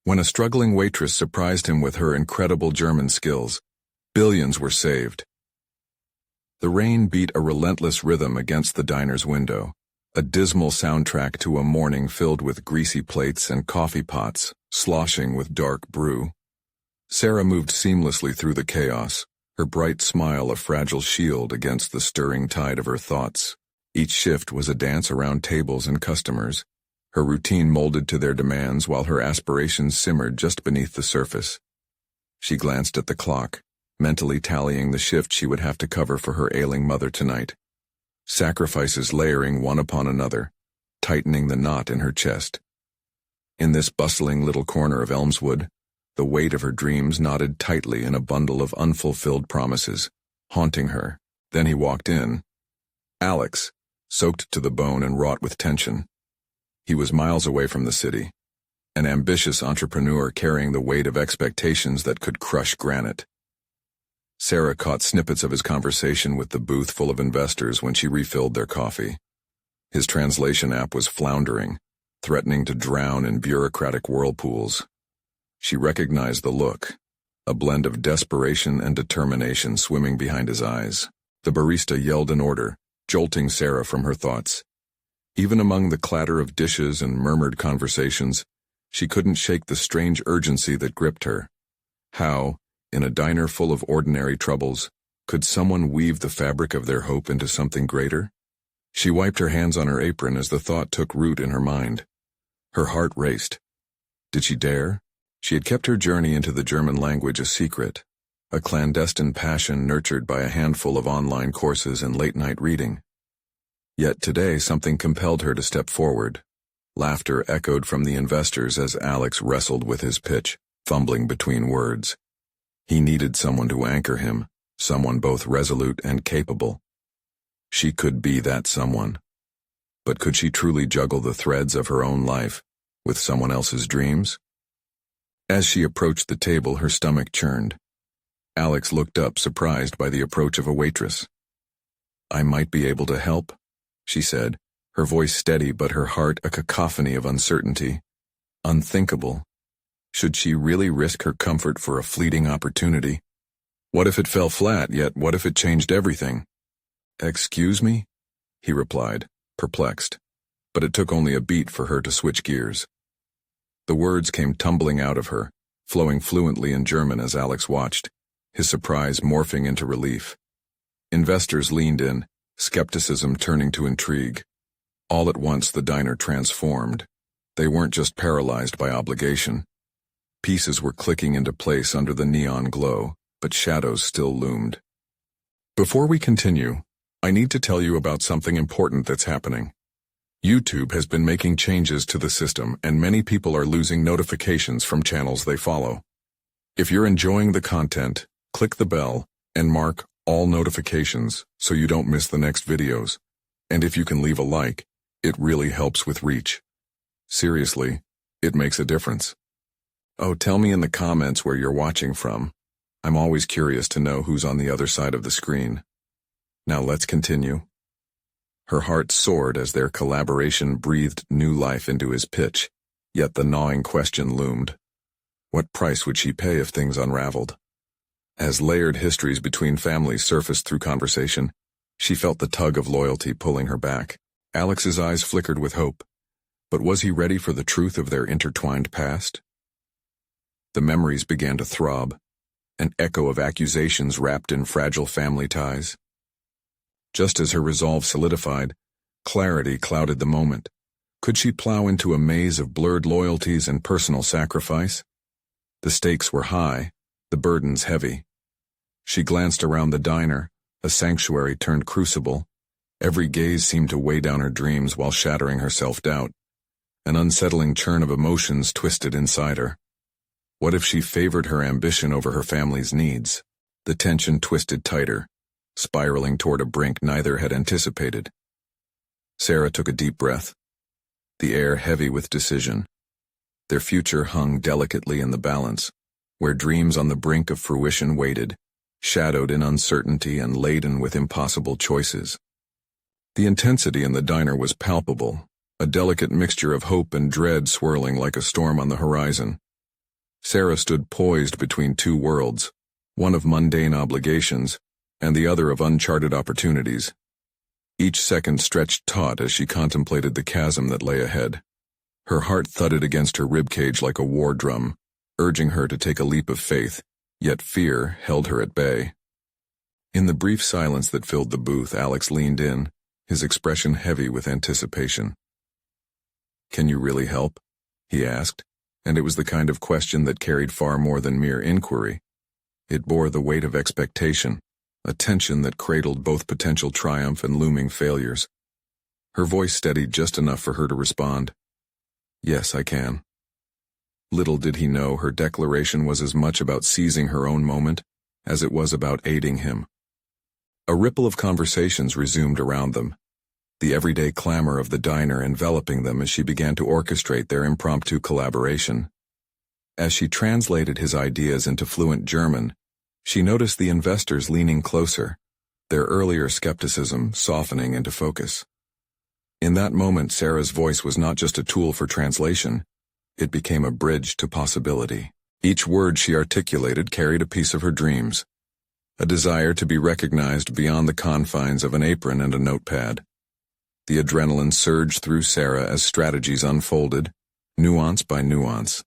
when a struggling waitress surprised him with her incredible German skills. Billions were saved. The rain beat a relentless rhythm against the diner's window, a dismal soundtrack to a morning filled with greasy plates and coffee pots, sloshing with dark brew. Sarah moved seamlessly through the chaos, her bright smile a fragile shield against the stirring tide of her thoughts. Each shift was a dance around tables and customers, her routine molded to their demands while her aspirations simmered just beneath the surface. She glanced at the clock, mentally tallying the shift she would have to cover for her ailing mother tonight. Sacrifices layering one upon another, tightening the knot in her chest. In this bustling little corner of Elmswood, the weight of her dreams knotted tightly in a bundle of unfulfilled promises, haunting her. Then he walked in. Alex, soaked to the bone and wrought with tension. He was miles away from the city, an ambitious entrepreneur carrying the weight of expectations that could crush granite. Sarah caught snippets of his conversation with the booth full of investors when she refilled their coffee. His translation app was floundering, threatening to drown in bureaucratic whirlpools. She recognized the look, a blend of desperation and determination swimming behind his eyes. The barista yelled an order, jolting Sarah from her thoughts. Even among the clatter of dishes and murmured conversations, she couldn't shake the strange urgency that gripped her. How, in a diner full of ordinary troubles, could someone weave the fabric of their hope into something greater? She wiped her hands on her apron as the thought took root in her mind. Her heart raced. Did she dare? She had kept her journey into the German language a secret, a clandestine passion nurtured by a handful of online courses and late-night reading. Yet today something compelled her to step forward. Laughter echoed from the investors as Alex wrestled with his pitch, fumbling between words. He needed someone to anchor him, someone both resolute and capable. She could be that someone. But could she truly juggle the threads of her own life with someone else's dreams? As she approached the table, her stomach churned. Alex looked up, surprised by the approach of a waitress. "I might be able to help," she said, her voice steady but her heart a cacophony of uncertainty. Unthinkable. Should she really risk her comfort for a fleeting opportunity? What if it fell flat, yet what if it changed everything? "Excuse me?" he replied, perplexed, but it took only a beat for her to switch gears. The words came tumbling out of her, flowing fluently in German as Alex watched, his surprise morphing into relief. Investors leaned in, skepticism turning to intrigue. All at once the diner transformed. They weren't just paralyzed by obligation. Pieces were clicking into place under the neon glow, but shadows still loomed. Before we continue, I need to tell you about something important that's happening. YouTube has been making changes to the system, and many people are losing notifications from channels they follow. If you're enjoying the content, click the bell and mark all notifications so you don't miss the next videos. And if you can leave a like, it really helps with reach. Seriously, it makes a difference. Oh, tell me in the comments where you're watching from. I'm always curious to know who's on the other side of the screen. Now let's continue. Her heart soared as their collaboration breathed new life into his pitch, yet the gnawing question loomed. What price would she pay if things unraveled? As layered histories between families surfaced through conversation, she felt the tug of loyalty pulling her back. Alex's eyes flickered with hope. But was he ready for the truth of their intertwined past? The memories began to throb, an echo of accusations wrapped in fragile family ties. Just as her resolve solidified, clarity clouded the moment. Could she plow into a maze of blurred loyalties and personal sacrifice? The stakes were high, the burdens heavy. She glanced around the diner, a sanctuary turned crucible. Every gaze seemed to weigh down her dreams while shattering her self-doubt. An unsettling churn of emotions twisted inside her. What if she favored her ambition over her family's needs? The tension twisted tighter, spiraling toward a brink neither had anticipated. Sarah took a deep breath, the air heavy with decision. Their future hung delicately in the balance, where dreams on the brink of fruition waited, shadowed in uncertainty and laden with impossible choices. The intensity in the diner was palpable, a delicate mixture of hope and dread swirling like a storm on the horizon. Sarah stood poised between two worlds, one of mundane obligations, and the other of uncharted opportunities. Each second stretched taut as she contemplated the chasm that lay ahead. Her heart thudded against her ribcage like a war drum, urging her to take a leap of faith, yet fear held her at bay. In the brief silence that filled the booth, Alex leaned in, his expression heavy with anticipation. "Can you really help?" he asked, and it was the kind of question that carried far more than mere inquiry. It bore the weight of expectation, a tension that cradled both potential triumph and looming failures. Her voice steadied just enough for her to respond. "Yes, I can." Little did he know her declaration was as much about seizing her own moment as it was about aiding him. A ripple of conversations resumed around them, the everyday clamor of the diner enveloping them as she began to orchestrate their impromptu collaboration. As she translated his ideas into fluent German, she noticed the investors leaning closer, their earlier skepticism softening into focus. In that moment, Sarah's voice was not just a tool for translation, it became a bridge to possibility. Each word she articulated carried a piece of her dreams, a desire to be recognized beyond the confines of an apron and a notepad. The adrenaline surged through Sarah as strategies unfolded, nuance by nuance.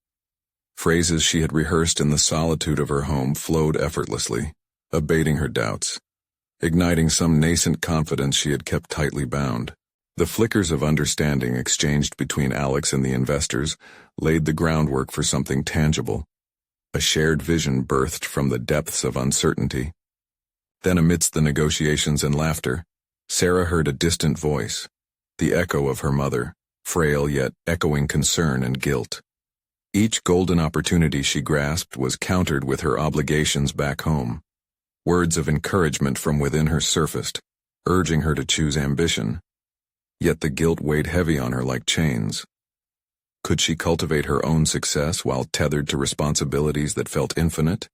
Phrases she had rehearsed in the solitude of her home flowed effortlessly, abating her doubts, igniting some nascent confidence she had kept tightly bound. The flickers of understanding exchanged between Alex and the investors laid the groundwork for something tangible. A shared vision birthed from the depths of uncertainty. Then, amidst the negotiations and laughter, Sarah heard a distant voice, the echo of her mother, frail yet echoing concern and guilt. Each golden opportunity she grasped was countered with her obligations back home. Words of encouragement from within her surfaced, urging her to choose ambition. Yet the guilt weighed heavy on her like chains. Could she cultivate her own success while tethered to responsibilities that felt infinite?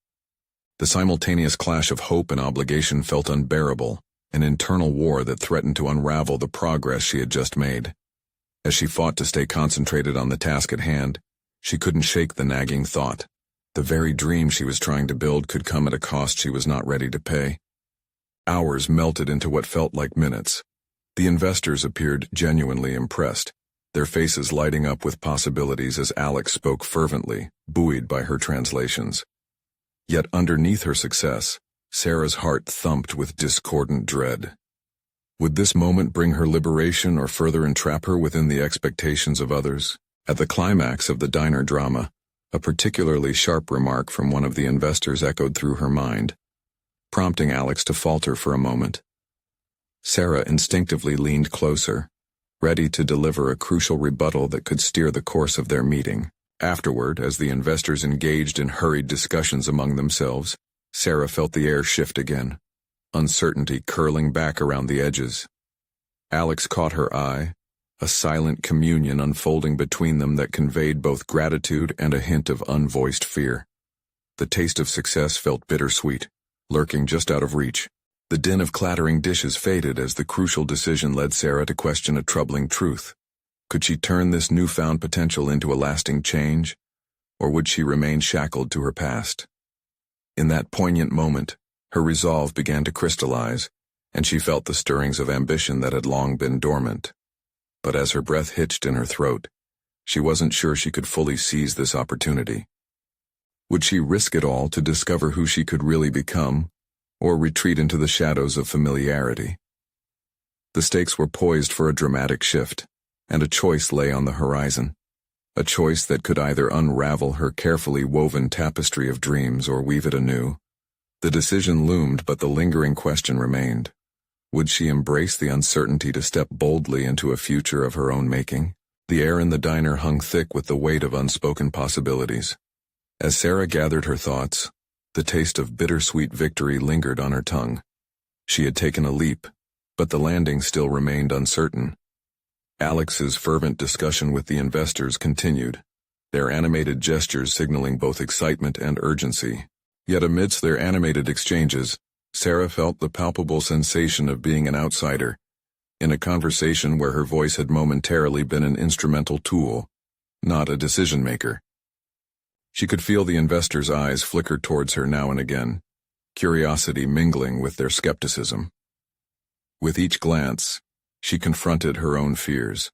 The simultaneous clash of hope and obligation felt unbearable, an internal war that threatened to unravel the progress she had just made. As she fought to stay concentrated on the task at hand, she couldn't shake the nagging thought. The very dream she was trying to build could come at a cost she was not ready to pay. Hours melted into what felt like minutes. The investors appeared genuinely impressed, their faces lighting up with possibilities as Alex spoke fervently, buoyed by her translations. Yet underneath her success, Sarah's heart thumped with discordant dread. Would this moment bring her liberation or further entrap her within the expectations of others? At the climax of the diner drama, a particularly sharp remark from one of the investors echoed through her mind, prompting Alex to falter for a moment. Sarah instinctively leaned closer, ready to deliver a crucial rebuttal that could steer the course of their meeting. Afterward, as the investors engaged in hurried discussions among themselves, Sarah felt the air shift again, uncertainty curling back around the edges. Alex caught her eye, a silent communion unfolding between them that conveyed both gratitude and a hint of unvoiced fear. The taste of success felt bittersweet, lurking just out of reach. The din of clattering dishes faded as the crucial decision led Sarah to question a troubling truth. Could she turn this newfound potential into a lasting change, or would she remain shackled to her past? In that poignant moment, her resolve began to crystallize, and she felt the stirrings of ambition that had long been dormant. But as her breath hitched in her throat, she wasn't sure she could fully seize this opportunity. Would she risk it all to discover who she could really become, or retreat into the shadows of familiarity? The stakes were poised for a dramatic shift, and a choice lay on the horizon. A choice that could either unravel her carefully woven tapestry of dreams or weave it anew. The decision loomed, but the lingering question remained. Would she embrace the uncertainty to step boldly into a future of her own making? The air in the diner hung thick with the weight of unspoken possibilities. As Sarah gathered her thoughts, the taste of bittersweet victory lingered on her tongue. She had taken a leap, but the landing still remained uncertain. Alex's fervent discussion with the investors continued, their animated gestures signaling both excitement and urgency. Yet amidst their animated exchanges, Sarah felt the palpable sensation of being an outsider, in a conversation where her voice had momentarily been an instrumental tool, not a decision-maker. She could feel the investors' eyes flicker towards her now and again, curiosity mingling with their skepticism. With each glance, she confronted her own fears.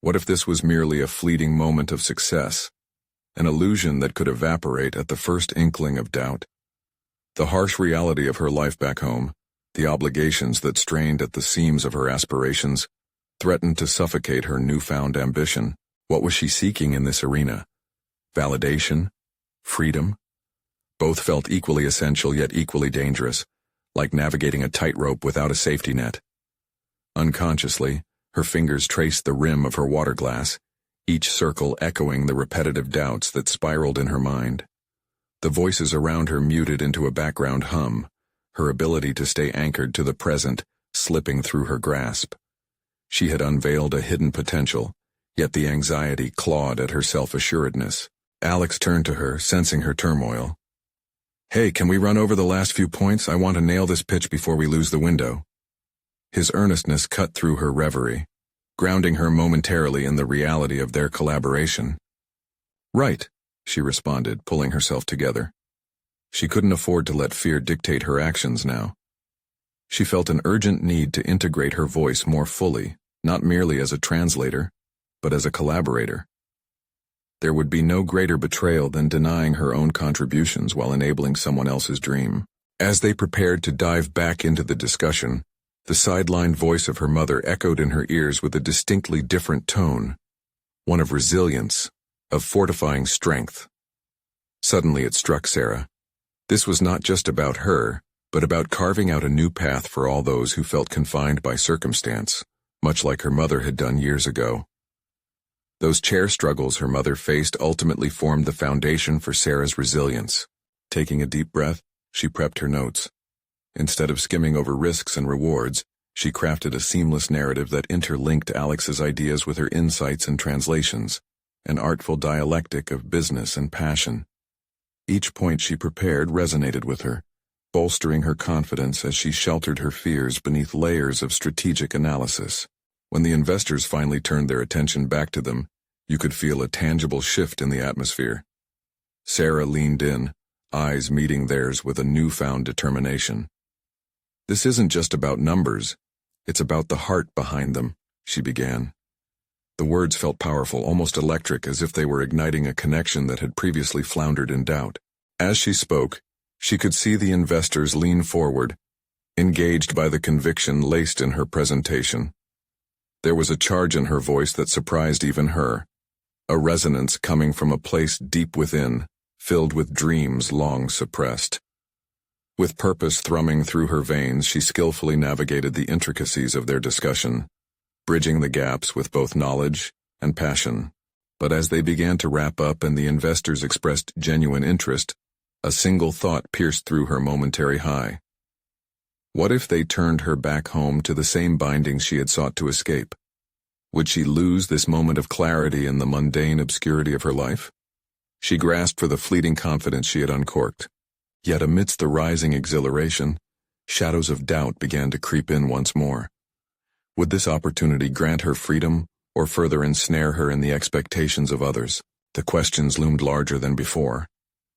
What if this was merely a fleeting moment of success, an illusion that could evaporate at the first inkling of doubt? The harsh reality of her life back home, the obligations that strained at the seams of her aspirations, threatened to suffocate her newfound ambition. What was she seeking in this arena? Validation? Freedom? Both felt equally essential yet equally dangerous, like navigating a tightrope without a safety net. Unconsciously, her fingers traced the rim of her water glass, each circle echoing the repetitive doubts that spiraled in her mind. The voices around her muted into a background hum, her ability to stay anchored to the present slipping through her grasp. She had unveiled a hidden potential, yet the anxiety clawed at her self-assuredness. Alex turned to her, sensing her turmoil. "Hey, can we run over the last few points? I want to nail this pitch before we lose the window." His earnestness cut through her reverie, grounding her momentarily in the reality of their collaboration. "Right," she responded, pulling herself together. She couldn't afford to let fear dictate her actions now. She felt an urgent need to integrate her voice more fully, not merely as a translator, but as a collaborator. There would be no greater betrayal than denying her own contributions while enabling someone else's dream. As they prepared to dive back into the discussion, the sidelined voice of her mother echoed in her ears with a distinctly different tone, one of resilience, of fortifying strength. Suddenly it struck Sarah. This was not just about her, but about carving out a new path for all those who felt confined by circumstance, much like her mother had done years ago. Those chair struggles her mother faced ultimately formed the foundation for Sarah's resilience. Taking a deep breath, she prepped her notes. Instead of skimming over risks and rewards, she crafted a seamless narrative that interlinked Alex's ideas with her insights and translations, an artful dialectic of business and passion. Each point she prepared resonated with her, bolstering her confidence as she sheltered her fears beneath layers of strategic analysis. When the investors finally turned their attention back to them, you could feel a tangible shift in the atmosphere. Sarah leaned in, eyes meeting theirs with a newfound determination. "This isn't just about numbers, it's about the heart behind them," she began. The words felt powerful, almost electric, as if they were igniting a connection that had previously floundered in doubt. As she spoke, she could see the investors lean forward, engaged by the conviction laced in her presentation. There was a charge in her voice that surprised even her, a resonance coming from a place deep within, filled with dreams long suppressed. With purpose thrumming through her veins, she skillfully navigated the intricacies of their discussion, bridging the gaps with both knowledge and passion. But as they began to wrap up and the investors expressed genuine interest, a single thought pierced through her momentary high. What if they turned her back home to the same bindings she had sought to escape? Would she lose this moment of clarity in the mundane obscurity of her life? She grasped for the fleeting confidence she had uncorked. Yet amidst the rising exhilaration, shadows of doubt began to creep in once more. Would this opportunity grant her freedom, or further ensnare her in the expectations of others? The questions loomed larger than before,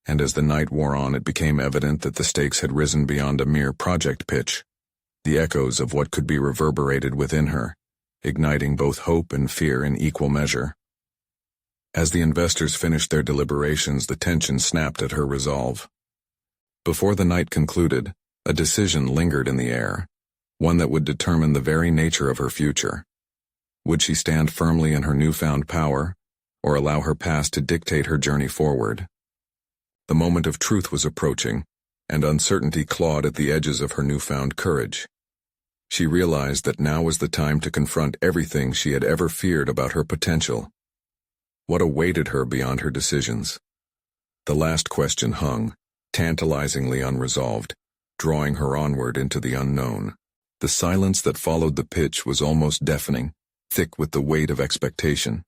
and as the night wore on it became evident that the stakes had risen beyond a mere project pitch. The echoes of what could be reverberated within her, igniting both hope and fear in equal measure. As the investors finished their deliberations, the tension snapped at her resolve. Before the night concluded, a decision lingered in the air, one that would determine the very nature of her future. Would she stand firmly in her newfound power, or allow her past to dictate her journey forward? The moment of truth was approaching, and uncertainty clawed at the edges of her newfound courage. She realized that now was the time to confront everything she had ever feared about her potential. What awaited her beyond her decisions? The last question hung, tantalizingly unresolved, drawing her onward into the unknown. The silence that followed the pitch was almost deafening, thick with the weight of expectation.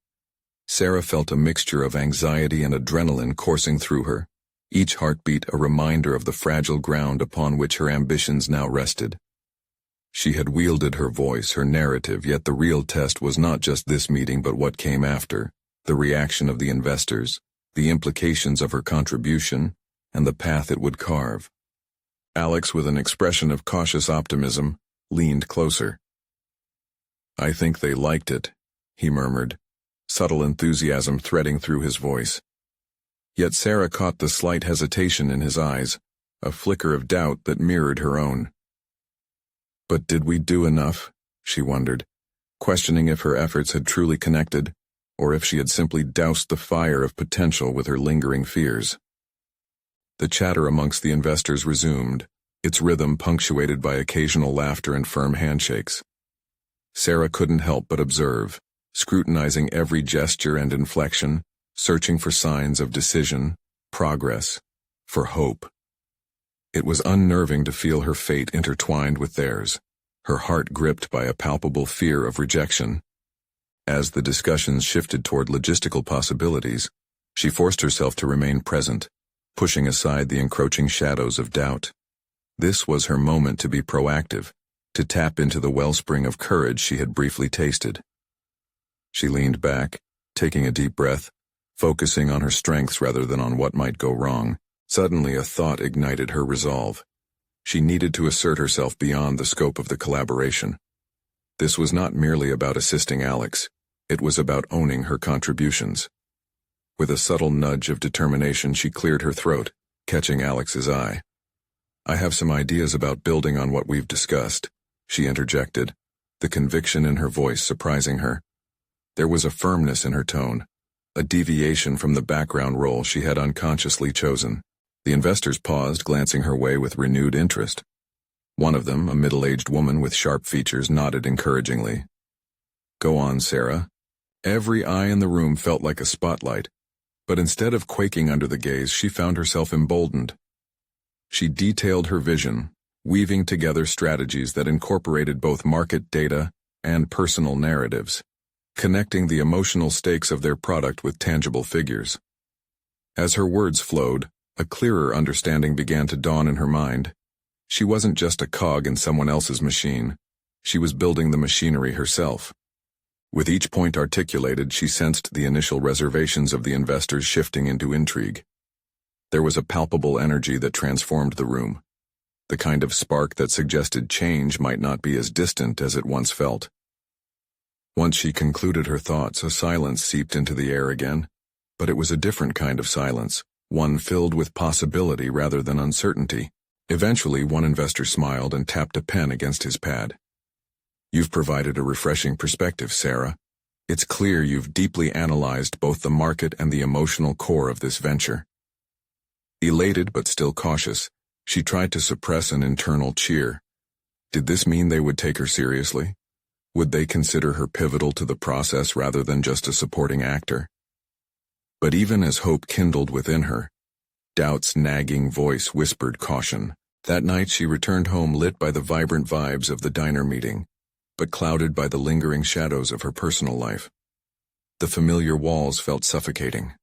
Sarah felt a mixture of anxiety and adrenaline coursing through her, each heartbeat a reminder of the fragile ground upon which her ambitions now rested. She had wielded her voice, her narrative, yet the real test was not just this meeting but what came after, the reaction of the investors, the implications of her contribution, and the path it would carve. Alex, with an expression of cautious optimism, leaned closer. "I think they liked it," he murmured, subtle enthusiasm threading through his voice. Yet Sarah caught the slight hesitation in his eyes, a flicker of doubt that mirrored her own. But did we do enough? She wondered, questioning if her efforts had truly connected, or if she had simply doused the fire of potential with her lingering fears. The chatter amongst the investors resumed, its rhythm punctuated by occasional laughter and firm handshakes. Sarah couldn't help but observe, scrutinizing every gesture and inflection, searching for signs of decision, progress, for hope. It was unnerving to feel her fate intertwined with theirs, her heart gripped by a palpable fear of rejection. As the discussions shifted toward logistical possibilities, she forced herself to remain present, pushing aside the encroaching shadows of doubt. This was her moment to be proactive, to tap into the wellspring of courage she had briefly tasted. She leaned back, taking a deep breath, focusing on her strengths rather than on what might go wrong. Suddenly a thought ignited her resolve. She needed to assert herself beyond the scope of the collaboration. This was not merely about assisting Alex, it was about owning her contributions. With a subtle nudge of determination, she cleared her throat, catching Alex's eye. "I have some ideas about building on what we've discussed," she interjected, the conviction in her voice surprising her. There was a firmness in her tone, a deviation from the background role she had unconsciously chosen. The investors paused, glancing her way with renewed interest. One of them, a middle-aged woman with sharp features, nodded encouragingly. "Go on, Sarah." Every eye in the room felt like a spotlight, but instead of quaking under the gaze, she found herself emboldened. She detailed her vision, weaving together strategies that incorporated both market data and personal narratives, connecting the emotional stakes of their product with tangible figures. As her words flowed, a clearer understanding began to dawn in her mind. She wasn't just a cog in someone else's machine. She was building the machinery herself. With each point articulated, she sensed the initial reservations of the investors shifting into intrigue. There was a palpable energy that transformed the room, the kind of spark that suggested change might not be as distant as it once felt. Once she concluded her thoughts, a silence seeped into the air again, but it was a different kind of silence, one filled with possibility rather than uncertainty. Eventually, one investor smiled and tapped a pen against his pad. "You've provided a refreshing perspective, Sarah. It's clear you've deeply analyzed both the market and the emotional core of this venture." Elated but still cautious, she tried to suppress an internal cheer. Did this mean they would take her seriously? Would they consider her pivotal to the process rather than just a supporting actor? But even as hope kindled within her, doubt's nagging voice whispered caution. That night she returned home lit by the vibrant vibes of the diner meeting, but clouded by the lingering shadows of her personal life. The familiar walls felt suffocating.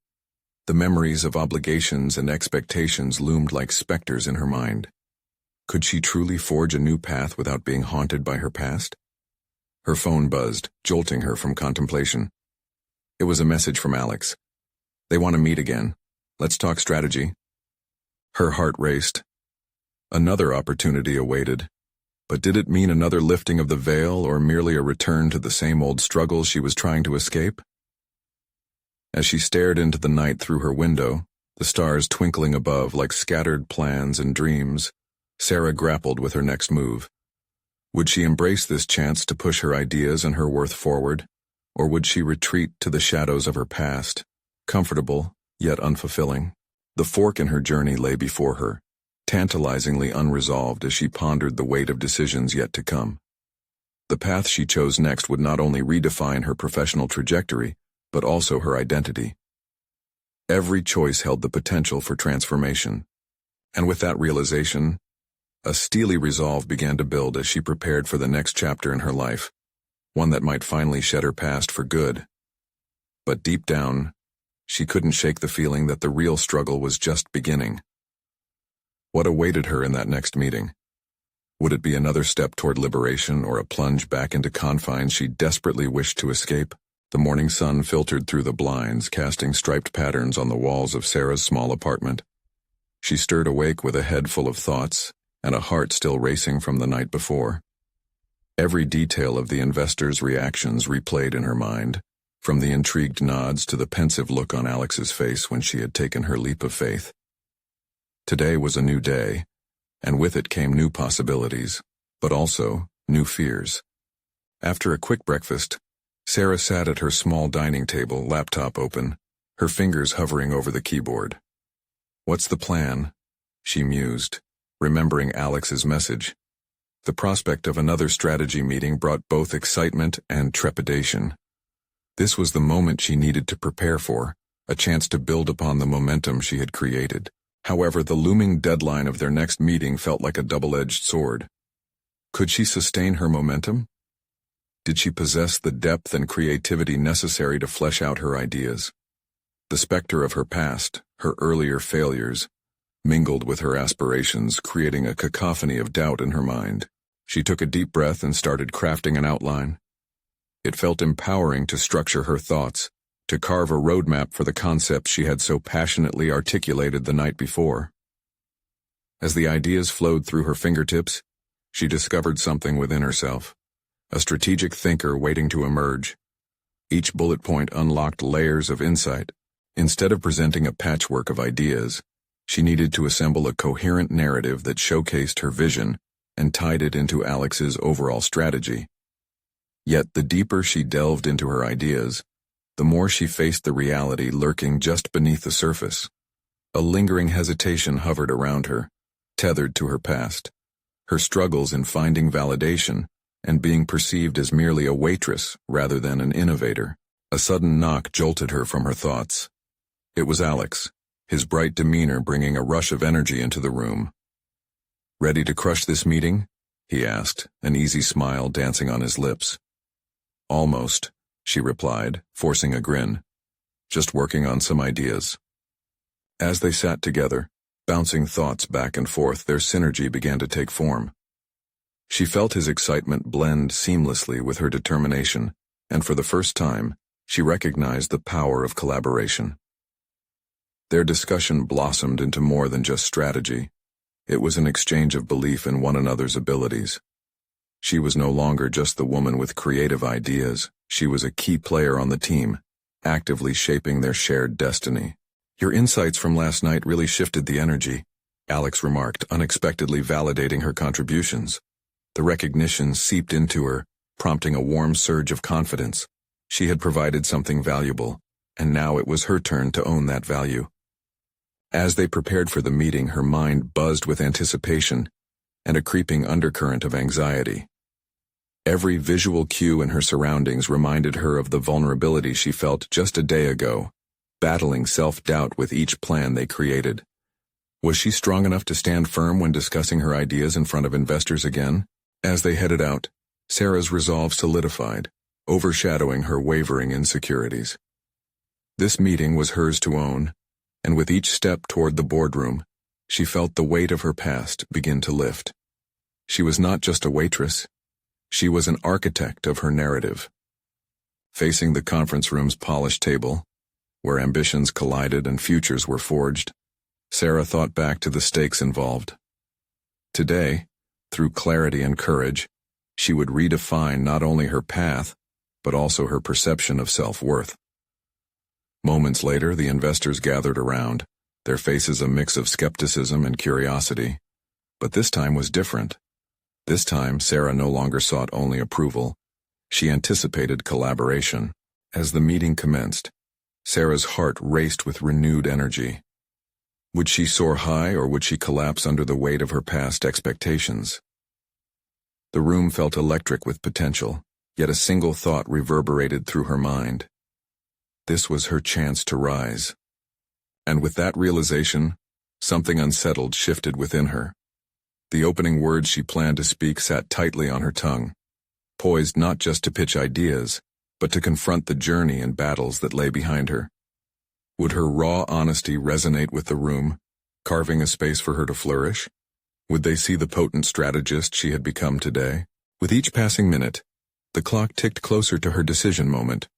The memories of obligations and expectations loomed like specters in her mind. Could she truly forge a new path without being haunted by her past? Her phone buzzed, jolting her from contemplation. It was a message from Alex. "They want to meet again. Let's talk strategy." Her heart raced. Another opportunity awaited. But did it mean another lifting of the veil or merely a return to the same old struggles she was trying to escape? As she stared into the night through her window, the stars twinkling above like scattered plans and dreams, Sarah grappled with her next move. Would she embrace this chance to push her ideas and her worth forward, or would she retreat to the shadows of her past, comfortable yet unfulfilling? The fork in her journey lay before her, tantalizingly unresolved as she pondered the weight of decisions yet to come. The path she chose next would not only redefine her professional trajectory, but also her identity. Every choice held the potential for transformation. And with that realization, a steely resolve began to build as she prepared for the next chapter in her life, one that might finally shed her past for good. But deep down, she couldn't shake the feeling that the real struggle was just beginning. What awaited her in that next meeting? Would it be another step toward liberation or a plunge back into confines she desperately wished to escape? The morning sun filtered through the blinds, casting striped patterns on the walls of Sarah's small apartment. She stirred awake with a head full of thoughts and a heart still racing from the night before. Every detail of the investors' reactions replayed in her mind, from the intrigued nods to the pensive look on Alex's face when she had taken her leap of faith. Today was a new day, and with it came new possibilities, but also new fears. After a quick breakfast, Sarah sat at her small dining table, laptop open, her fingers hovering over the keyboard. "What's the plan?" she mused, remembering Alex's message. The prospect of another strategy meeting brought both excitement and trepidation. This was the moment she needed to prepare for, a chance to build upon the momentum she had created. However, the looming deadline of their next meeting felt like a double-edged sword. Could she sustain her momentum? Did she possess the depth and creativity necessary to flesh out her ideas? The specter of her past, her earlier failures, mingled with her aspirations, creating a cacophony of doubt in her mind. She took a deep breath and started crafting an outline. It felt empowering to structure her thoughts, to carve a roadmap for the concepts she had so passionately articulated the night before. As the ideas flowed through her fingertips, she discovered something within herself, a strategic thinker waiting to emerge. Each bullet point unlocked layers of insight. Instead of presenting a patchwork of ideas, she needed to assemble a coherent narrative that showcased her vision and tied it into Alex's overall strategy. Yet the deeper she delved into her ideas, the more she faced the reality lurking just beneath the surface. A lingering hesitation hovered around her, tethered to her past, her struggles in finding validation and being perceived as merely a waitress rather than an innovator. A sudden knock jolted her from her thoughts. It was Alex, his bright demeanor bringing a rush of energy into the room. "Ready to crush this meeting?" he asked, an easy smile dancing on his lips. "Almost," she replied, forcing a grin. "Just working on some ideas." As they sat together, bouncing thoughts back and forth, their synergy began to take form. She felt his excitement blend seamlessly with her determination, and for the first time, she recognized the power of collaboration. Their discussion blossomed into more than just strategy. It was an exchange of belief in one another's abilities. She was no longer just the woman with creative ideas. She was a key player on the team, actively shaping their shared destiny. "Your insights from last night really shifted the energy," Alex remarked, unexpectedly validating her contributions. The recognition seeped into her, prompting a warm surge of confidence. She had provided something valuable, and now it was her turn to own that value. As they prepared for the meeting, her mind buzzed with anticipation and a creeping undercurrent of anxiety. Every visual cue in her surroundings reminded her of the vulnerability she felt just a day ago, battling self-doubt with each plan they created. Was she strong enough to stand firm when discussing her ideas in front of investors again? As they headed out, Sarah's resolve solidified, overshadowing her wavering insecurities. This meeting was hers to own, and with each step toward the boardroom, she felt the weight of her past begin to lift. She was not just a waitress. She was an architect of her narrative. Facing the conference room's polished table, where ambitions collided and futures were forged, Sarah thought back to the stakes involved. Today, through clarity and courage, she would redefine not only her path, but also her perception of self-worth. Moments later, the investors gathered around, their faces a mix of skepticism and curiosity. But this time was different. This time, Sarah no longer sought only approval. She anticipated collaboration. As the meeting commenced, Sarah's heart raced with renewed energy. Would she soar high, or would she collapse under the weight of her past expectations? The room felt electric with potential, yet a single thought reverberated through her mind. This was her chance to rise. And with that realization, something unsettled shifted within her. The opening words she planned to speak sat tightly on her tongue, poised not just to pitch ideas, but to confront the journey and battles that lay behind her. Would her raw honesty resonate with the room, carving a space for her to flourish? Would they see the potent strategist she had become today? With each passing minute, the clock ticked closer to her decision moment.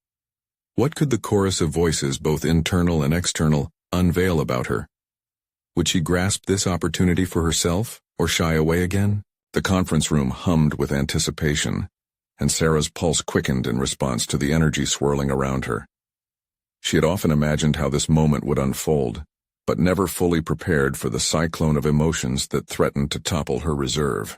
What could the chorus of voices, both internal and external, unveil about her? Would she grasp this opportunity for herself, or shy away again? The conference room hummed with anticipation, and Sarah's pulse quickened in response to the energy swirling around her. She had often imagined how this moment would unfold, but never fully prepared for the cyclone of emotions that threatened to topple her reserve.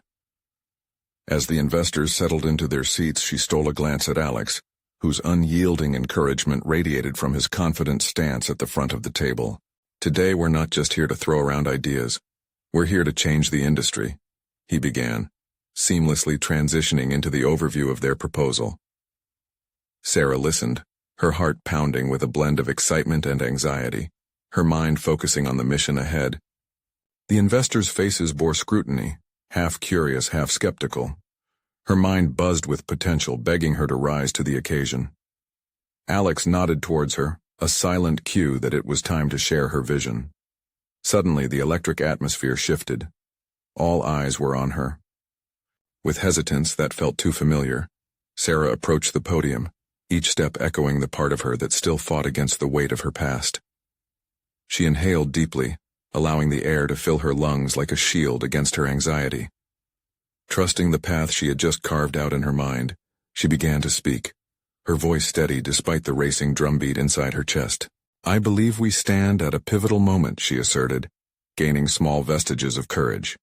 As the investors settled into their seats, she stole a glance at Alex, whose unyielding encouragement radiated from his confident stance at the front of the table. "Today we're not just here to throw around ideas. We're here to change the industry," he began, seamlessly transitioning into the overview of their proposal. Sarah listened, her heart pounding with a blend of excitement and anxiety, her mind focusing on the mission ahead. The investors' faces bore scrutiny, half curious, half skeptical. Her mind buzzed with potential, begging her to rise to the occasion. Alex nodded towards her, a silent cue that it was time to share her vision. Suddenly, the electric atmosphere shifted. All eyes were on her. With hesitance that felt too familiar, Sarah approached the podium, each step echoing the part of her that still fought against the weight of her past. She inhaled deeply, allowing the air to fill her lungs like a shield against her anxiety. Trusting the path she had just carved out in her mind, she began to speak, her voice steady despite the racing drumbeat inside her chest. "I believe we stand at a pivotal moment," she asserted, gaining small vestiges of courage.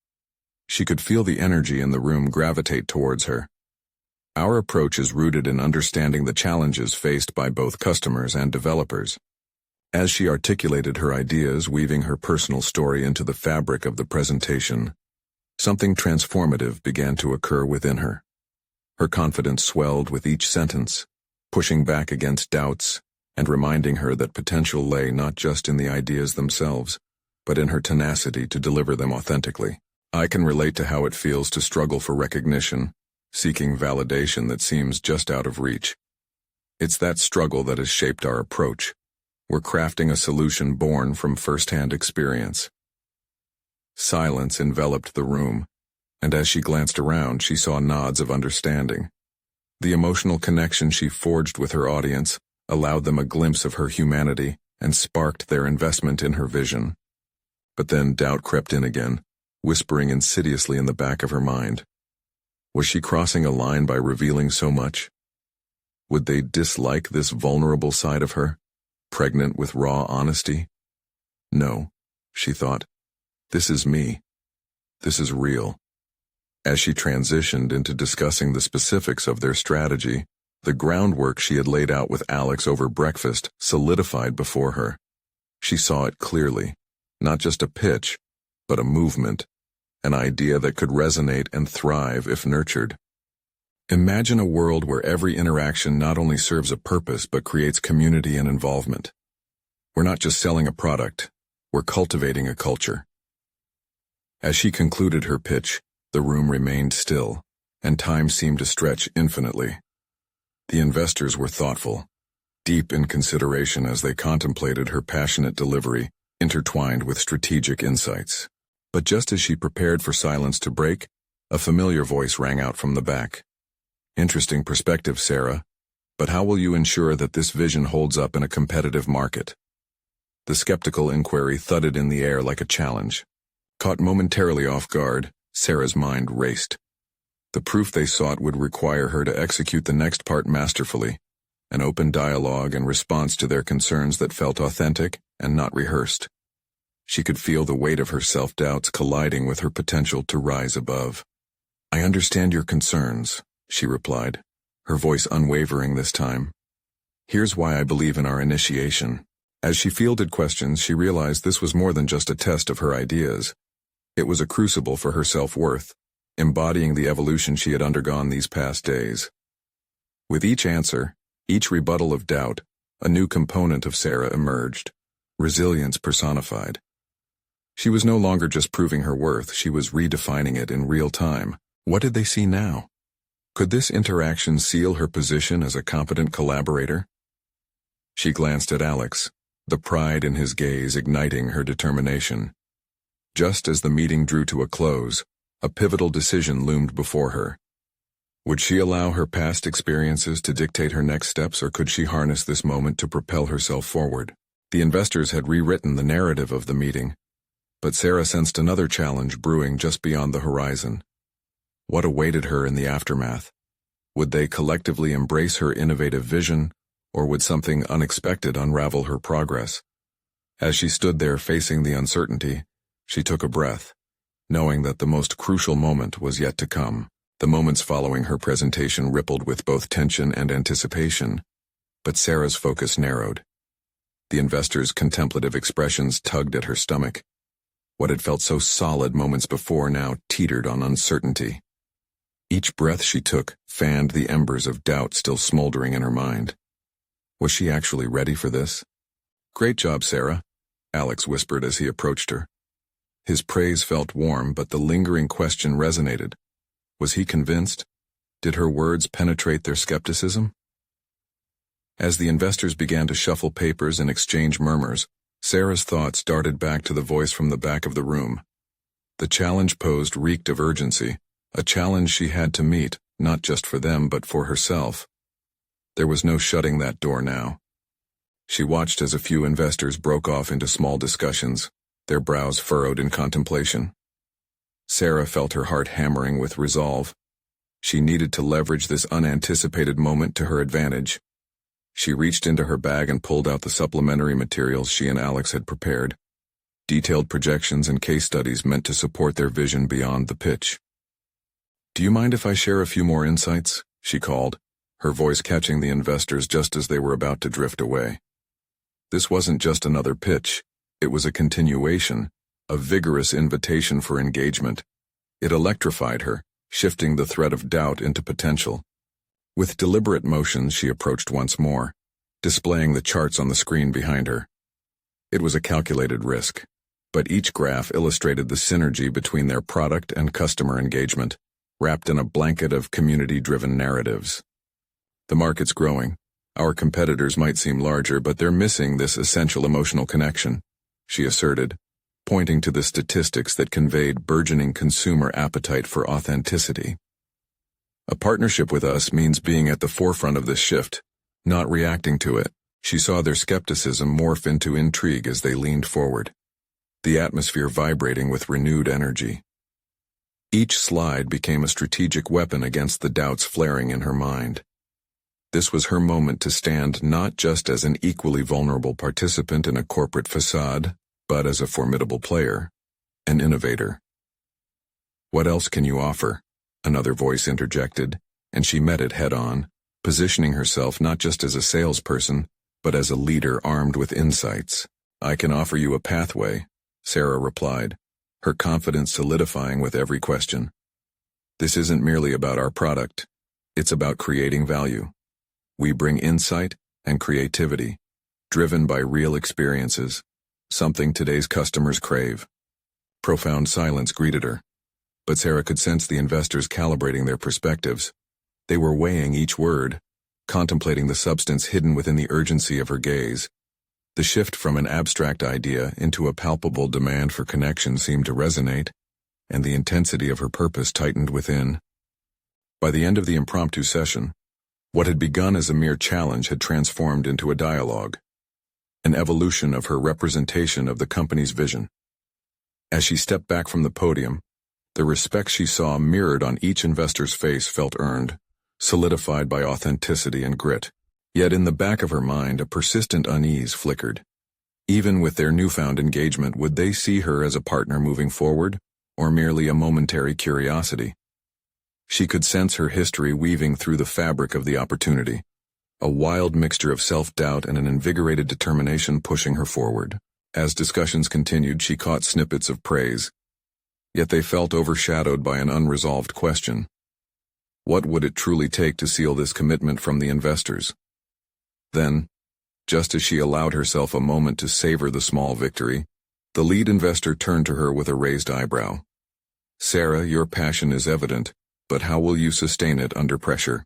She could feel the energy in the room gravitate towards her. "Our approach is rooted in understanding the challenges faced by both customers and developers." As she articulated her ideas, weaving her personal story into the fabric of the presentation, something transformative began to occur within her. Her confidence swelled with each sentence, pushing back against doubts and reminding her that potential lay not just in the ideas themselves, but in her tenacity to deliver them authentically. "I can relate to how it feels to struggle for recognition, seeking validation that seems just out of reach. It's that struggle that has shaped our approach. We're crafting a solution born from first-hand experience." Silence enveloped the room, and as she glanced around, she saw nods of understanding. The emotional connection she forged with her audience allowed them a glimpse of her humanity and sparked their investment in her vision. But then doubt crept in again, whispering insidiously in the back of her mind. Was she crossing a line by revealing so much? Would they dislike this vulnerable side of her, pregnant with raw honesty? No, she thought. This is me. This is real. As she transitioned into discussing the specifics of their strategy, the groundwork she had laid out with Alex over breakfast solidified before her. She saw it clearly, not just a pitch, but a movement, an idea that could resonate and thrive if nurtured. Imagine a world where every interaction not only serves a purpose but creates community and involvement. We're not just selling a product, we're cultivating a culture. As she concluded her pitch, the room remained still, and time seemed to stretch infinitely. The investors were thoughtful, deep in consideration as they contemplated her passionate delivery, intertwined with strategic insights. But just as she prepared for silence to break, a familiar voice rang out from the back. "Interesting perspective, Sarah, but how will you ensure that this vision holds up in a competitive market?" The skeptical inquiry thudded in the air like a challenge. Caught momentarily off guard, Sarah's mind raced. The proof they sought would require her to execute the next part masterfully, an open dialogue and response to their concerns that felt authentic and not rehearsed. She could feel the weight of her self-doubts colliding with her potential to rise above. "I understand your concerns," she replied, her voice unwavering this time. "Here's why I believe in our initiation." As she fielded questions, she realized this was more than just a test of her ideas. It was a crucible for her self-worth, embodying the evolution she had undergone these past days. With each answer, each rebuttal of doubt, a new component of Sarah emerged, resilience personified. She was no longer just proving her worth, she was redefining it in real time. What did they see now? Could this interaction seal her position as a competent collaborator? She glanced at Alex, the pride in his gaze igniting her determination. Just as the meeting drew to a close, a pivotal decision loomed before her. Would she allow her past experiences to dictate her next steps, or could she harness this moment to propel herself forward? The investors had rewritten the narrative of the meeting, but Sarah sensed another challenge brewing just beyond the horizon. What awaited her in the aftermath? Would they collectively embrace her innovative vision, or would something unexpected unravel her progress? As she stood there facing the uncertainty, she took a breath, knowing that the most crucial moment was yet to come. The moments following her presentation rippled with both tension and anticipation, but Sarah's focus narrowed. The investors' contemplative expressions tugged at her stomach. What had felt so solid moments before now teetered on uncertainty. Each breath she took fanned the embers of doubt still smoldering in her mind. Was she actually ready for this? "Great job, Sarah," Alex whispered as he approached her. His praise felt warm, but the lingering question resonated. Was he convinced? Did her words penetrate their skepticism? As the investors began to shuffle papers and exchange murmurs, Sarah's thoughts darted back to the voice from the back of the room. The challenge posed reeked of urgency, a challenge she had to meet, not just for them but for herself. There was no shutting that door now. She watched as a few investors broke off into small discussions, their brows furrowed in contemplation. Sarah felt her heart hammering with resolve. She needed to leverage this unanticipated moment to her advantage. She reached into her bag and pulled out the supplementary materials she and Alex had prepared, detailed projections and case studies meant to support their vision beyond the pitch. "Do you mind if I share a few more insights?" she called, her voice catching the investors just as they were about to drift away. This wasn't just another pitch, it was a continuation, a vigorous invitation for engagement. It electrified her, shifting the thread of doubt into potential. With deliberate motions, she approached once more, displaying the charts on the screen behind her. It was a calculated risk, but each graph illustrated the synergy between their product and customer engagement, wrapped in a blanket of community-driven narratives. "The market's growing. Our competitors might seem larger, but they're missing this essential emotional connection," she asserted, pointing to the statistics that conveyed burgeoning consumer appetite for authenticity. "A partnership with us means being at the forefront of this shift, not reacting to it." She saw their skepticism morph into intrigue as they leaned forward, the atmosphere vibrating with renewed energy. Each slide became a strategic weapon against the doubts flaring in her mind. This was her moment to stand not just as an equally vulnerable participant in a corporate facade, but as a formidable player, an innovator. "What else can you offer?" another voice interjected, and she met it head-on, positioning herself not just as a salesperson, but as a leader armed with insights. "I can offer you a pathway," Sarah replied, her confidence solidifying with every question. "This isn't merely about our product, it's about creating value. We bring insight and creativity, driven by real experiences, something today's customers crave." Profound silence greeted her, but Sarah could sense the investors calibrating their perspectives. They were weighing each word, contemplating the substance hidden within the urgency of her gaze. The shift from an abstract idea into a palpable demand for connection seemed to resonate, and the intensity of her purpose tightened within. By the end of the impromptu session, what had begun as a mere challenge had transformed into a dialogue, an evolution of her representation of the company's vision. As she stepped back from the podium, the respect she saw mirrored on each investor's face felt earned, solidified by authenticity and grit. Yet in the back of her mind, a persistent unease flickered. Even with their newfound engagement, would they see her as a partner moving forward, or merely a momentary curiosity? She could sense her history weaving through the fabric of the opportunity, a wild mixture of self-doubt and an invigorated determination pushing her forward. As discussions continued, she caught snippets of praise, yet they felt overshadowed by an unresolved question. What would it truly take to seal this commitment from the investors? Then, just as she allowed herself a moment to savor the small victory, the lead investor turned to her with a raised eyebrow. "Sarah, your passion is evident, but how will you sustain it under pressure?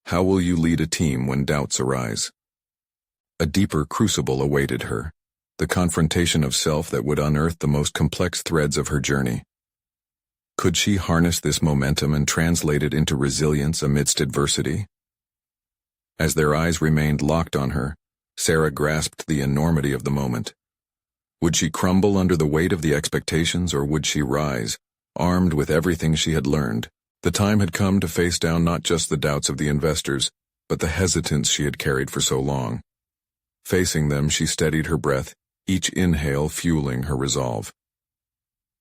How will you lead a team when doubts arise?" A deeper crucible awaited her, the confrontation of self that would unearth the most complex threads of her journey. Could she harness this momentum and translate it into resilience amidst adversity? As their eyes remained locked on her, Sarah grasped the enormity of the moment. Would she crumble under the weight of the expectations, or would she rise, armed with everything she had learned? The time had come to face down not just the doubts of the investors, but the hesitance she had carried for so long. Facing them, she steadied her breath, each inhale fueling her resolve.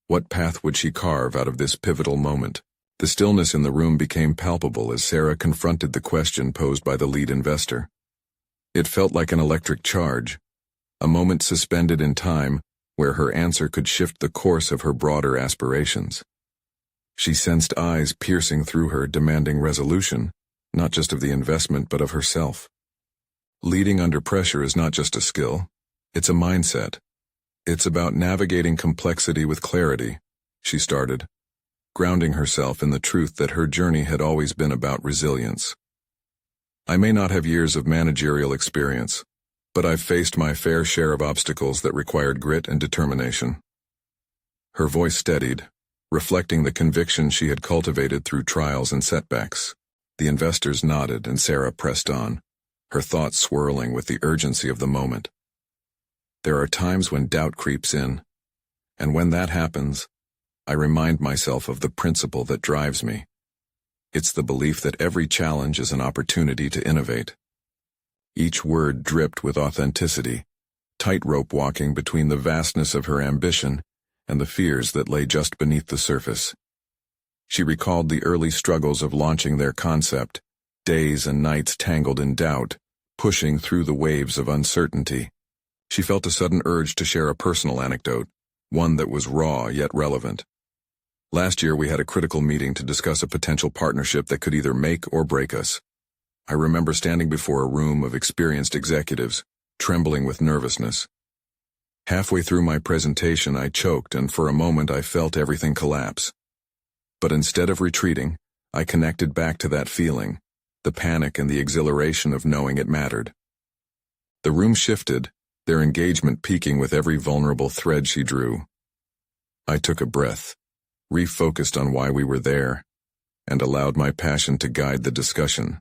What path would she carve out of this pivotal moment? The stillness in the room became palpable as Sarah confronted the question posed by the lead investor. It felt like an electric charge, a moment suspended in time where her answer could shift the course of her broader aspirations. She sensed eyes piercing through her, demanding resolution, not just of the investment but of herself. Leading under pressure is not just a skill, it's a mindset. It's about navigating complexity with clarity, she started, grounding herself in the truth that her journey had always been about resilience. I may not have years of managerial experience, but I've faced my fair share of obstacles that required grit and determination. Her voice steadied, reflecting the conviction she had cultivated through trials and setbacks. The investors nodded and Sarah pressed on, her thoughts swirling with the urgency of the moment. There are times when doubt creeps in, and when that happens, I remind myself of the principle that drives me. It's the belief that every challenge is an opportunity to innovate. Each word dripped with authenticity, tightrope walking between the vastness of her ambition and the fears that lay just beneath the surface. She recalled the early struggles of launching their concept, days and nights tangled in doubt, pushing through the waves of uncertainty. She felt a sudden urge to share a personal anecdote, one that was raw yet relevant. Last year we had a critical meeting to discuss a potential partnership that could either make or break us. I remember standing before a room of experienced executives, trembling with nervousness. Halfway through my presentation I choked, and for a moment I felt everything collapse. But instead of retreating, I connected back to that feeling, the panic and the exhilaration of knowing it mattered. The room shifted, their engagement peaking with every vulnerable thread she drew. I took a breath, refocused on why we were there, and allowed my passion to guide the discussion.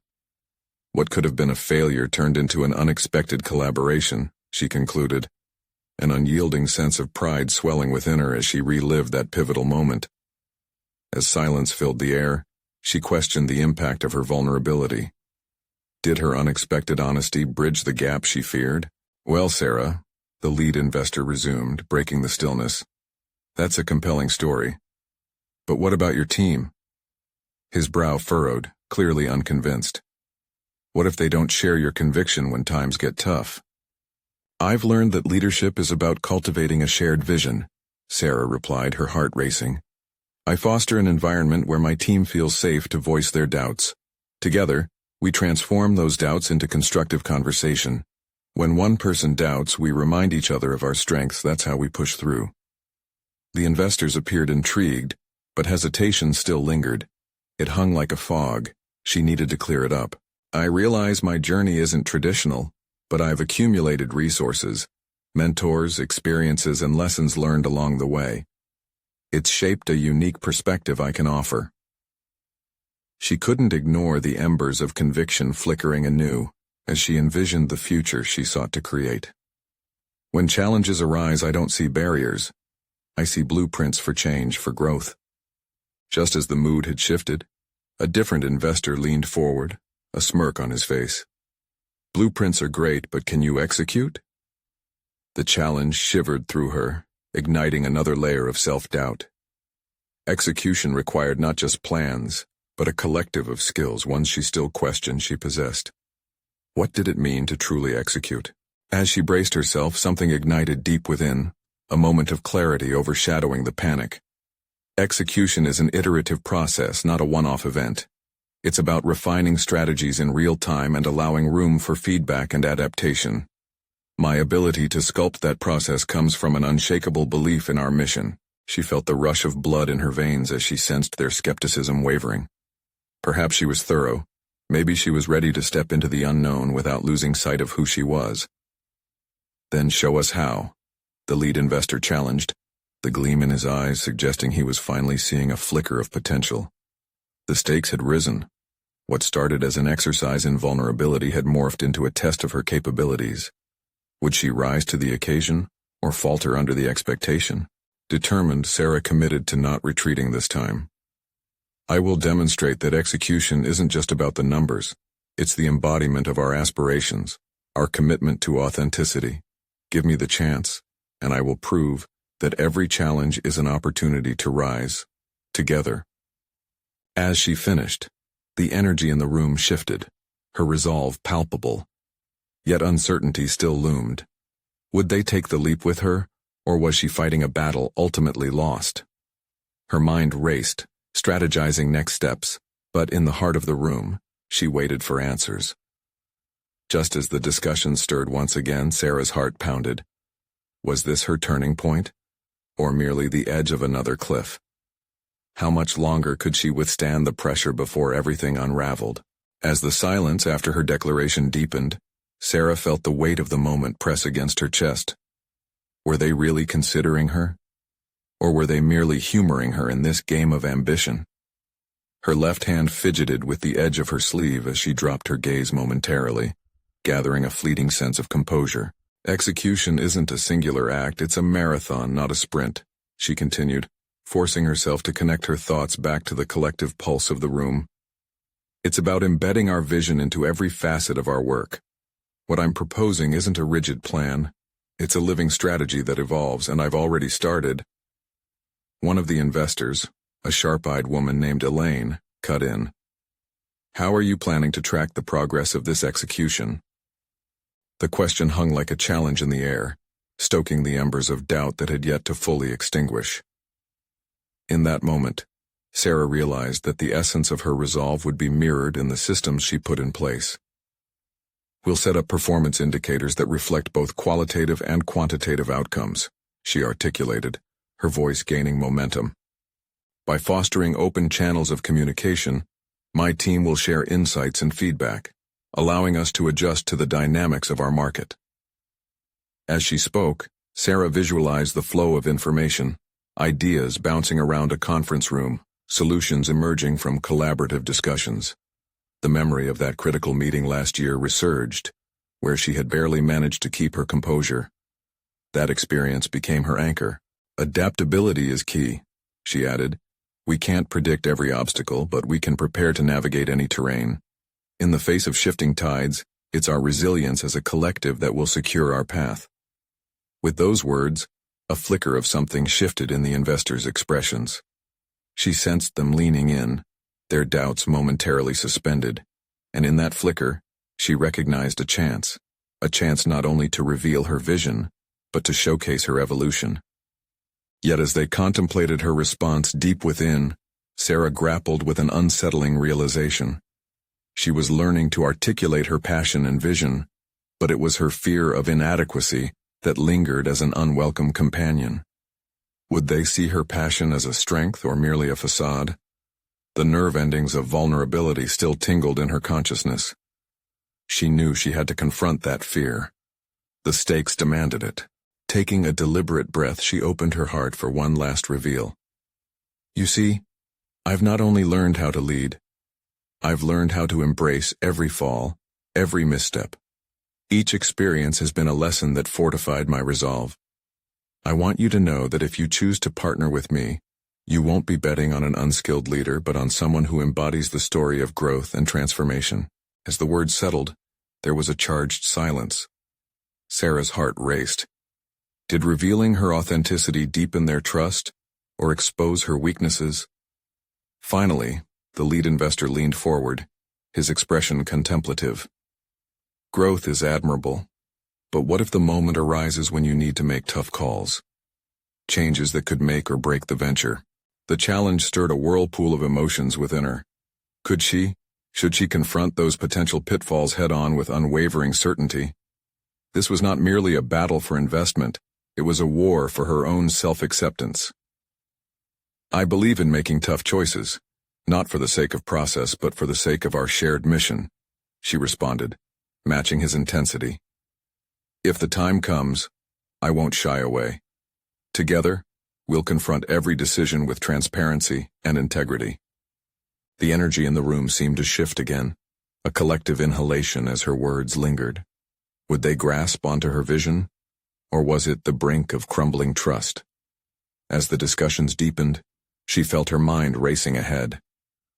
What could have been a failure turned into an unexpected collaboration, she concluded, an unyielding sense of pride swelling within her as she relived that pivotal moment. As silence filled the air, she questioned the impact of her vulnerability. Did her unexpected honesty bridge the gap she feared? Well, Sarah, the lead investor resumed, breaking the stillness. That's a compelling story. But what about your team? His brow furrowed, clearly unconvinced. What if they don't share your conviction when times get tough? I've learned that leadership is about cultivating a shared vision, Sarah replied, her heart racing. I foster an environment where my team feels safe to voice their doubts. Together, we transform those doubts into constructive conversation. When one person doubts, we remind each other of our strengths. That's how we push through. The investors appeared intrigued, but hesitation still lingered. It hung like a fog. She needed to clear it up. I realize my journey isn't traditional, but I've accumulated resources, mentors, experiences, and lessons learned along the way. It's shaped a unique perspective I can offer. She couldn't ignore the embers of conviction flickering anew as she envisioned the future she sought to create. When challenges arise, I don't see barriers. I see blueprints for change, for growth. Just as the mood had shifted, a different investor leaned forward, a smirk on his face. Blueprints are great, but can you execute? The challenge shivered through her, igniting another layer of self-doubt. Execution required not just plans, but a collective of skills, ones she still questioned she possessed. What did it mean to truly execute? As she braced herself, something ignited deep within, a moment of clarity overshadowing the panic. Execution is an iterative process, not a one-off event. It's about refining strategies in real time and allowing room for feedback and adaptation. My ability to sculpt that process comes from an unshakable belief in our mission. She felt the rush of blood in her veins as she sensed their skepticism wavering. Perhaps she was thorough. Maybe she was ready to step into the unknown without losing sight of who she was. Then show us how, the lead investor challenged, the gleam in his eyes suggesting he was finally seeing a flicker of potential. The stakes had risen. What started as an exercise in vulnerability had morphed into a test of her capabilities. Would she rise to the occasion, or falter under the expectation? Determined, Sarah committed to not retreating this time. I will demonstrate that execution isn't just about the numbers. It's the embodiment of our aspirations, our commitment to authenticity. Give me the chance, and I will prove that every challenge is an opportunity to rise, together. As she finished, the energy in the room shifted, her resolve palpable. Yet uncertainty still loomed. Would they take the leap with her, or was she fighting a battle ultimately lost? Her mind raced, strategizing next steps, but in the heart of the room, she waited for answers. Just as the discussion stirred once again, Sarah's heart pounded. Was this her turning point, or merely the edge of another cliff? How much longer could she withstand the pressure before everything unraveled? As the silence after her declaration deepened, Sarah felt the weight of the moment press against her chest. Were they really considering her? Or were they merely humoring her in this game of ambition? Her left hand fidgeted with the edge of her sleeve as she dropped her gaze momentarily, gathering a fleeting sense of composure. Execution isn't a singular act, it's a marathon, not a sprint, she continued, forcing herself to connect her thoughts back to the collective pulse of the room. It's about embedding our vision into every facet of our work. What I'm proposing isn't a rigid plan. It's a living strategy that evolves, and I've already started. One of the investors, a sharp-eyed woman named Elaine, cut in. How are you planning to track the progress of this execution? The question hung like a challenge in the air, stoking the embers of doubt that had yet to fully extinguish. In that moment, Sarah realized that the essence of her resolve would be mirrored in the systems she put in place. We'll set up performance indicators that reflect both qualitative and quantitative outcomes, she articulated, her voice gaining momentum. By fostering open channels of communication, my team will share insights and feedback, allowing us to adjust to the dynamics of our market. As she spoke, Sarah visualized the flow of information, ideas bouncing around a conference room, solutions emerging from collaborative discussions. The memory of that critical meeting last year resurged, where she had barely managed to keep her composure. That experience became her anchor. Adaptability is key, she added. We can't predict every obstacle, but we can prepare to navigate any terrain. In the face of shifting tides, it's our resilience as a collective that will secure our path. With those words, a flicker of something shifted in the investor's expressions. She sensed them leaning in, their doubts momentarily suspended, and in that flicker, she recognized a chance not only to reveal her vision, but to showcase her evolution. Yet as they contemplated her response deep within, Sarah grappled with an unsettling realization. She was learning to articulate her passion and vision, but it was her fear of inadequacy that lingered as an unwelcome companion. Would they see her passion as a strength or merely a facade? The nerve endings of vulnerability still tingled in her consciousness. She knew she had to confront that fear. The stakes demanded it. Taking a deliberate breath, she opened her heart for one last reveal. You see, I've not only learned how to lead, I've learned how to embrace every fall, every misstep. Each experience has been a lesson that fortified my resolve. I want you to know that if you choose to partner with me, you won't be betting on an unskilled leader, but on someone who embodies the story of growth and transformation. As the words settled, there was a charged silence. Sarah's heart raced. Did revealing her authenticity deepen their trust, or expose her weaknesses? Finally, the lead investor leaned forward, his expression contemplative. Growth is admirable, but what if the moment arises when you need to make tough calls? Changes that could make or break the venture. The challenge stirred a whirlpool of emotions within her. Should she confront those potential pitfalls head-on with unwavering certainty? This was not merely a battle for investment, it was a war for her own self-acceptance. I believe in making tough choices, not for the sake of process but for the sake of our shared mission, she responded, matching his intensity. If the time comes, I won't shy away. Together, We'll confront every decision with transparency and integrity." The energy in the room seemed to shift again, a collective inhalation as her words lingered. Would they grasp onto her vision, or was it the brink of crumbling trust? As the discussions deepened, she felt her mind racing ahead.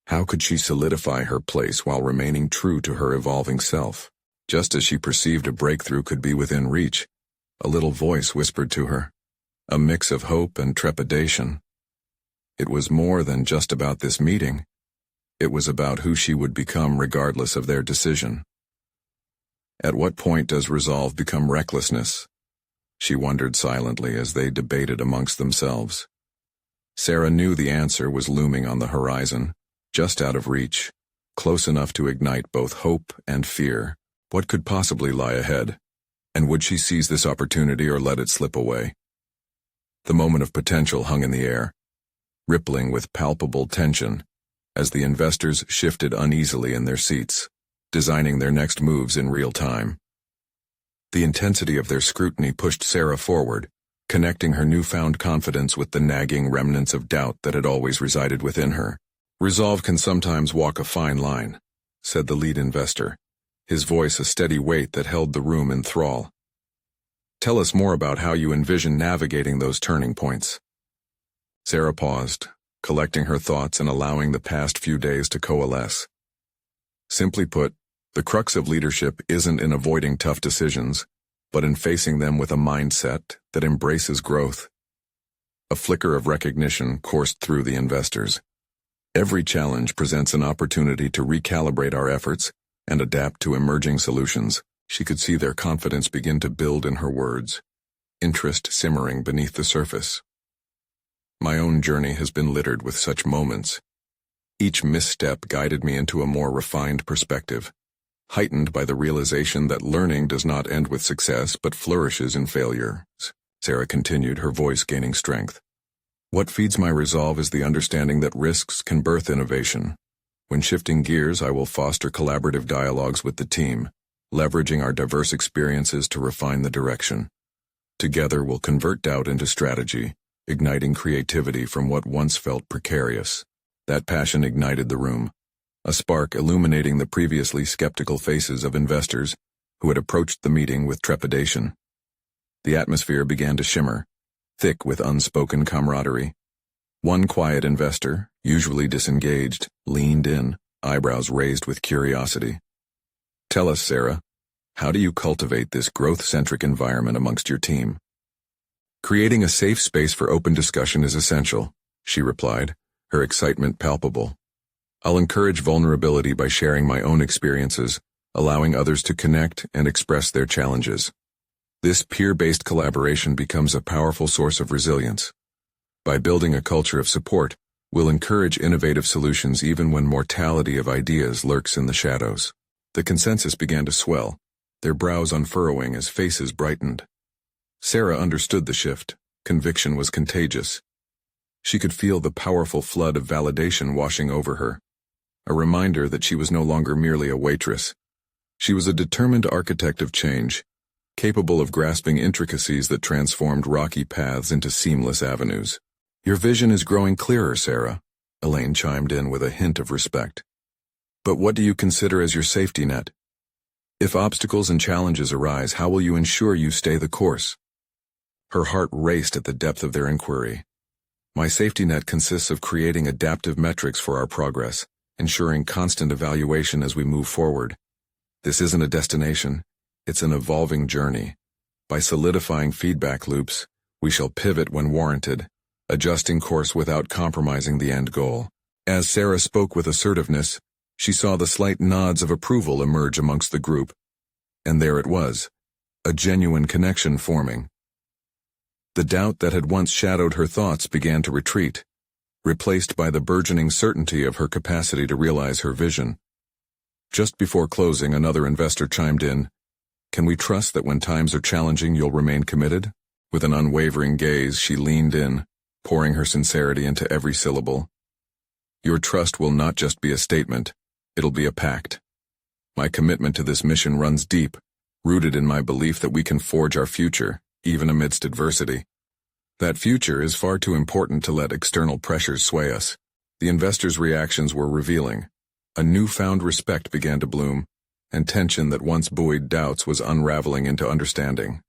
How could she solidify her place while remaining true to her evolving self? Just as she perceived a breakthrough could be within reach, a little voice whispered to her, a mix of hope and trepidation. It was more than just about this meeting. It was about who she would become regardless of their decision. At what point does resolve become recklessness? She wondered silently as they debated amongst themselves. Sarah knew the answer was looming on the horizon, just out of reach, close enough to ignite both hope and fear. What could possibly lie ahead? And would she seize this opportunity or let it slip away? The moment of potential hung in the air, rippling with palpable tension, as the investors shifted uneasily in their seats, designing their next moves in real time. The intensity of their scrutiny pushed Sarah forward, connecting her newfound confidence with the nagging remnants of doubt that had always resided within her. "Resolve can sometimes walk a fine line," said the lead investor, his voice a steady weight that held the room in thrall. "Tell us more about how you envision navigating those turning points." Sarah paused, collecting her thoughts and allowing the past few days to coalesce. Simply put, the crux of leadership isn't in avoiding tough decisions, but in facing them with a mindset that embraces growth. A flicker of recognition coursed through the investors. Every challenge presents an opportunity to recalibrate our efforts and adapt to emerging solutions. She could see their confidence begin to build in her words, interest simmering beneath the surface. My own journey has been littered with such moments. Each misstep guided me into a more refined perspective, heightened by the realization that learning does not end with success but flourishes in failure. Sarah continued, her voice gaining strength. What feeds my resolve is the understanding that risks can birth innovation. When shifting gears, I will foster collaborative dialogues with the team, leveraging our diverse experiences to refine the direction. Together, we'll convert doubt into strategy, igniting creativity from what once felt precarious. That passion ignited the room, a spark illuminating the previously skeptical faces of investors who had approached the meeting with trepidation. The atmosphere began to shimmer, thick with unspoken camaraderie. One quiet investor, usually disengaged, leaned in, eyebrows raised with curiosity. "Tell us, Sarah, how do you cultivate this growth-centric environment amongst your team?" "Creating a safe space for open discussion is essential," she replied, her excitement palpable. "I'll encourage vulnerability by sharing my own experiences, allowing others to connect and express their challenges. This peer-based collaboration becomes a powerful source of resilience. By building a culture of support, we'll encourage innovative solutions even when mortality of ideas lurks in the shadows." The consensus began to swell, their brows unfurrowing as faces brightened. Sarah understood the shift. Conviction was contagious. She could feel the powerful flood of validation washing over her, a reminder that she was no longer merely a waitress. She was a determined architect of change, capable of grasping intricacies that transformed rocky paths into seamless avenues. "Your vision is growing clearer, Sarah," Elaine chimed in with a hint of respect. "But what do you consider as your safety net? If obstacles and challenges arise, how will you ensure you stay the course?" Her heart raced at the depth of their inquiry. "My safety net consists of creating adaptive metrics for our progress, ensuring constant evaluation as we move forward. This isn't a destination, it's an evolving journey. By solidifying feedback loops, we shall pivot when warranted, adjusting course without compromising the end goal." As Sarah spoke with assertiveness, she saw the slight nods of approval emerge amongst the group. And there it was, a genuine connection forming. The doubt that had once shadowed her thoughts began to retreat, replaced by the burgeoning certainty of her capacity to realize her vision. Just before closing, another investor chimed in, "Can we trust that when times are challenging you'll remain committed?" With an unwavering gaze, she leaned in, pouring her sincerity into every syllable. "Your trust will not just be a statement, it'll be a pact. My commitment to this mission runs deep, rooted in my belief that we can forge our future, even amidst adversity." That future is far too important to let external pressures sway us. The investors' reactions were revealing. A newfound respect began to bloom, and tension that once buoyed doubts was unraveling into understanding.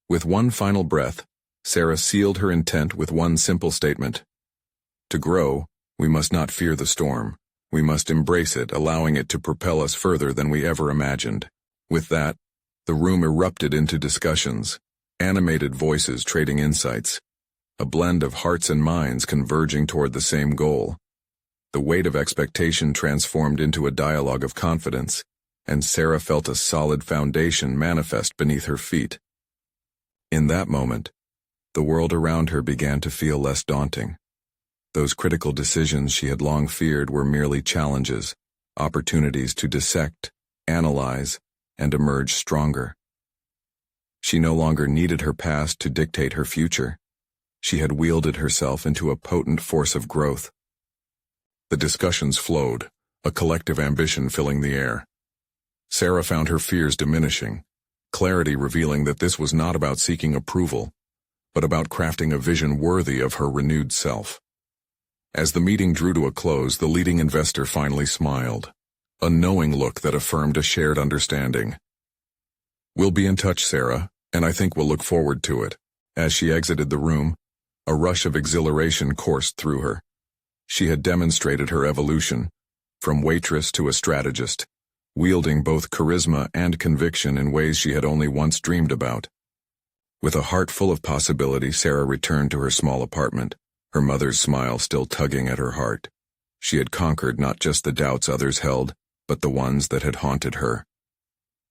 With one final breath, Sarah sealed her intent with one simple statement. To grow, we must not fear the storm. We must embrace it, allowing it to propel us further than we ever imagined. With that, the room erupted into discussions, animated voices trading insights, a blend of hearts and minds converging toward the same goal. The weight of expectation transformed into a dialogue of confidence, and Sarah felt a solid foundation manifest beneath her feet. In that moment, the world around her began to feel less daunting. Those critical decisions she had long feared were merely challenges, opportunities to dissect, analyze, and emerge stronger. She no longer needed her past to dictate her future. She had wielded herself into a potent force of growth. The discussions flowed, a collective ambition filling the air. Sarah found her fears diminishing, clarity revealing that this was not about seeking approval, but about crafting a vision worthy of her renewed self. As the meeting drew to a close, the leading investor finally smiled, a knowing look that affirmed a shared understanding. "We'll be in touch, Sarah, and I think we'll look forward to it." As she exited the room, a rush of exhilaration coursed through her. She had demonstrated her evolution, from waitress to a strategist, wielding both charisma and conviction in ways she had only once dreamed about. With a heart full of possibility, Sarah returned to her small apartment, her mother's smile still tugging at her heart. She had conquered not just the doubts others held, but the ones that had haunted her.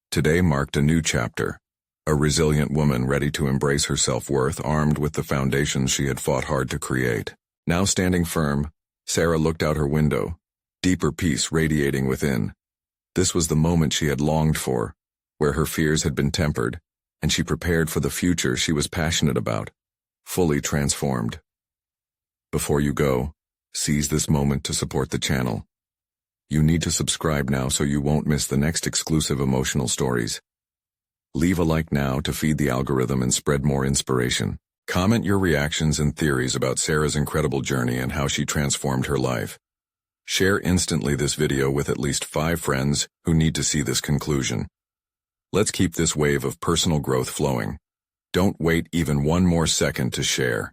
Today marked a new chapter, a resilient woman ready to embrace her self-worth, armed with the foundations she had fought hard to create. Now standing firm, Sarah looked out her window, deeper peace radiating within. This was the moment she had longed for, where her fears had been tempered, and she prepared for the future she was passionate about, fully transformed. Before you go, seize this moment to support the channel. You need to subscribe now so you won't miss the next exclusive emotional stories. Leave a like now to feed the algorithm and spread more inspiration. Comment your reactions and theories about Sarah's incredible journey and how she transformed her life. Share instantly this video with at least 5 friends who need to see this conclusion. Let's keep this wave of personal growth flowing. Don't wait even one more second to share.